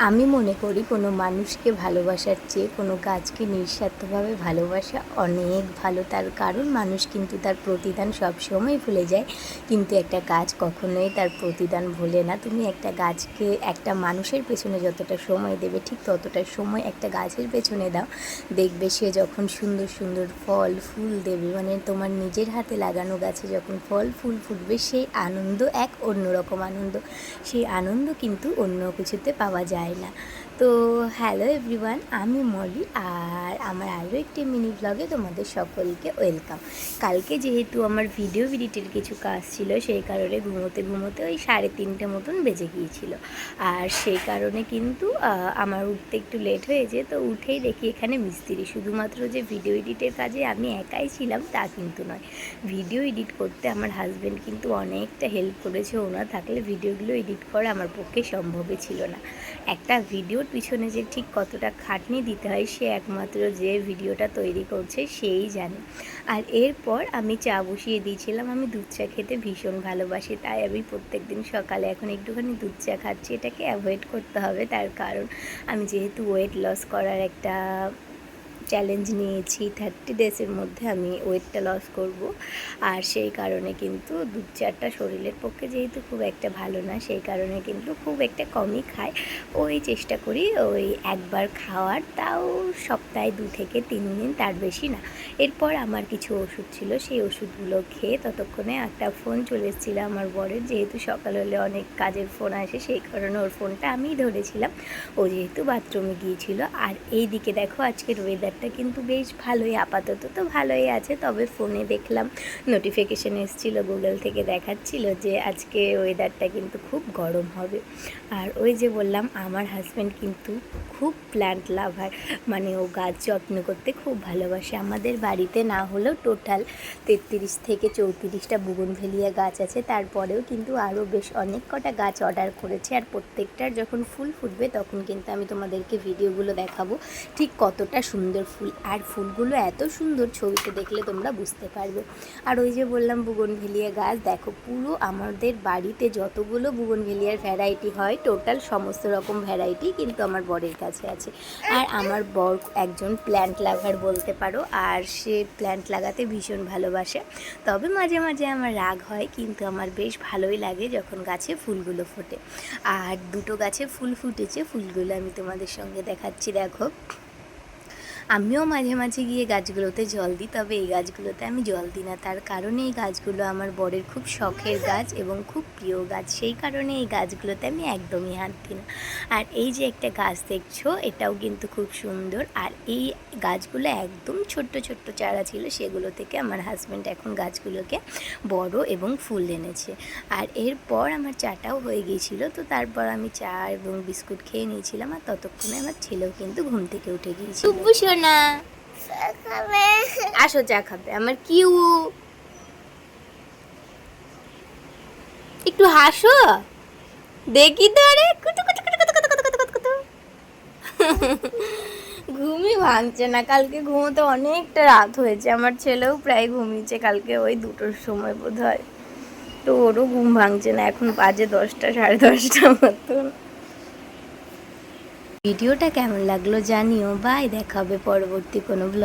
আমি মনে করি কোনো মানুষকে ভালোবাসার চেয়ে কোনো গাছকে নিঃস্বার্থভাবে ভালোবাসা অনেক ভালো। তার কারণ মানুষ কিন্তু তার প্রতিদান সবসময় ভুলে যায়, কিন্তু একটা গাছ কখনোই তার প্রতিদান ভোলে না। তুমি একটা গাছকে একটা মানুষের পেছনে যতটা সময় দেবে ঠিক ততটা সময় একটা গাছের পেছনে দাও, দেখবে সে যখন সুন্দর সুন্দর ফল ফুল দেবে, মানে তোমার নিজের হাতে লাগানো গাছে যখন ফল ফুল ফুটবে সেই আনন্দ এক অন্যরকম আনন্দ। সেই আনন্দ কিন্তু অন্য কিছুতে পাওয়া যায় না। তো হ্যালো এভরিওয়ান, আমি মলি, আর আমার আরও একটি মিনি ব্লগে তোমাদের সকলকে ওয়েলকাম। কালকে যেহেতু আমার ভিডিও এডিটের কিছু কাজ ছিল, সেই কারণে ঘুমোতে ঘুমোতে ওই 3:30 মতন বেজে গিয়েছিল, আর সেই কারণে কিন্তু আমার উঠতে একটু লেট হয়েছে। তো উঠেই দেখি এখানে মিস্ত্রি। শুধুমাত্র যে ভিডিও এডিটের কাজে আমি একাই ছিলাম তা কিন্তু নয়, ভিডিও এডিট করতে আমার হাজব্যান্ড কিন্তু অনেকটা হেল্প করেছে। ওনা থাকলে ভিডিওগুলো এডিট করা আমার পক্ষে সম্ভবই ছিল না। একটা ভিডিওর পিছনে যে ঠিক কতটা খাটনি দিতে হয় সে একমাত্র যে ভিডিওটা তৈরি করছে সেই জানে। আর এরপর আমি চা বসিয়ে দিয়েছিলাম। আমি দুধ চা খেতে ভীষণ ভালোবাসি, তাই আমি প্রত্যেক দিন সকালে এখন একটুখানি দুধ চা খাচ্ছি। এটাকে অ্যাভয়েড করতে হবে, তার কারণ আমি যেহেতু ওয়েট লস করার একটা চ্যালেঞ্জ নিয়েছি, 30 ডেজের মধ্যে আমি ওয়েটটা লস করব, আর সেই কারণে কিন্তু দুধ চাটা শরীরের পক্ষে যেহেতু খুব একটা ভালো না, সেই কারণে কিন্তু খুব একটা কমই খাই। ওই চেষ্টা করি ওই একবার খাওয়ার, তাও সপ্তাহে 2 থেকে 3 দিন, তার বেশি না। এরপর আমার কিছু ওষুধ ছিল, সেই ওষুধগুলো খেয়ে ততক্ষণে একটা ফোন চলে এসেছিলো আমার বরের। যেহেতু সকাল হলে অনেক কাজের ফোন আসে, সেই কারণে ওর ফোনটা আমিই ধরেছিলাম, ও যেহেতু বাথরুমে গিয়েছিল। আর এই দিকে দেখো আজকের ওয়েদারটা কিন্তু বেশ ভালোই, আপাতত তো ভালোই আছে। তবে ফোনে দেখলাম নোটিফিকেশান এসেছিলো, গুগল থেকে দেখাচ্ছিল যে আজকে ওয়েদারটা কিন্তু খুব গরম হবে। আর ওই যে বললাম আমার হাজব্যান্ড কিন্তু খুব প্ল্যান্ট লাভার, মানে ও গাছ যত্ন করতে খুব ভালোবাসে। আমাদের বাড়িতে না হলেও টোটাল 33 থেকে 34টা বুগনভেলিয়া গাছ আছে, তারপরেও কিন্তু আরও বেশ অনেক কটা গাছ অর্ডার করেছে। আর প্রত্যেকটার যখন ফুল ফুটবে তখন কিন্তু আমি তোমাদেরকে ভিডিওগুলো দেখাবো ঠিক কতটা সুন্দর ফুল, আর ফুলগুলো এত সুন্দর ছবিতে দেখলে তোমরা বুঝতে পারবে। আর ওই যে বললাম বুগনভেলিয়া গাছ, দেখো পুরো আমাদের বাড়িতে যতগুলো বুগনভেলিয়ার ভ্যারাইটি হয় টোটাল সমস্ত রকম ভ্যারাইটি কিন্তু আমার বরের কাছে আছে। আর আমার বর একজন প্ল্যান্ট লাভার বলতে পারো, আর সে প্ল্যান্ট লাগাতে ভীষণ ভালোবাসে। তবে মাঝে মাঝে আমার রাগ হয়, কিন্তু আমার বেশ ভালোই লাগে যখন গাছে ফুলগুলো ফোটে। আর দুটো গাছে ফুল ফুটেছে, ফুলগুলো আমি তোমাদের সঙ্গে দেখাচ্ছি। দেখো, আমিও মাঝে মাঝে গিয়ে গাছগুলোতে জল দিই, তবে এই গাছগুলোতে আমি জল দিই না। তার কারণে এই গাছগুলো আমার বরের খুব শখের গাছ এবং খুব প্রিয় গাছ, সেই কারণে এই গাছগুলোতে আমি একদমই হাত দিই না। আর এই যে একটা গাছ দেখছো, এটাও কিন্তু খুব সুন্দর। আর এই গাছগুলো একদম ছোট্ট ছোট্ট চারা ছিল, সেগুলো থেকে আমার হাজব্যান্ড এখন গাছগুলোকে বড় এবং ফুল এনেছে। আর এরপর আমার চাটাও হয়ে গিয়েছিলো, তো তারপর আমি চা এবং বিস্কুট খেয়ে নিয়েছিলাম। আর ততক্ষণে আমার ছেলেও কিন্তু ঘুম থেকে উঠে গিয়েছিল। না, আসো চা খাবে আমার কিউ, একটু হাসো দেখি তো। আরে ঘুমই ভাঙছে না, কালকে ঘুমোতে অনেকটা রাত হয়েছে। আমার ছেলেও প্রায় ঘুমিয়েছে কালকে ওই 2টোর সময় বোধ হয়, তো ওরও ঘুম ভাঙছে না। এখন বাজে 10টা 10:30 মতন। ভিডিওটা কেমন লাগলো জানিও। বাই, দেখা হবে পরবর্তী কোনো ব্লগ।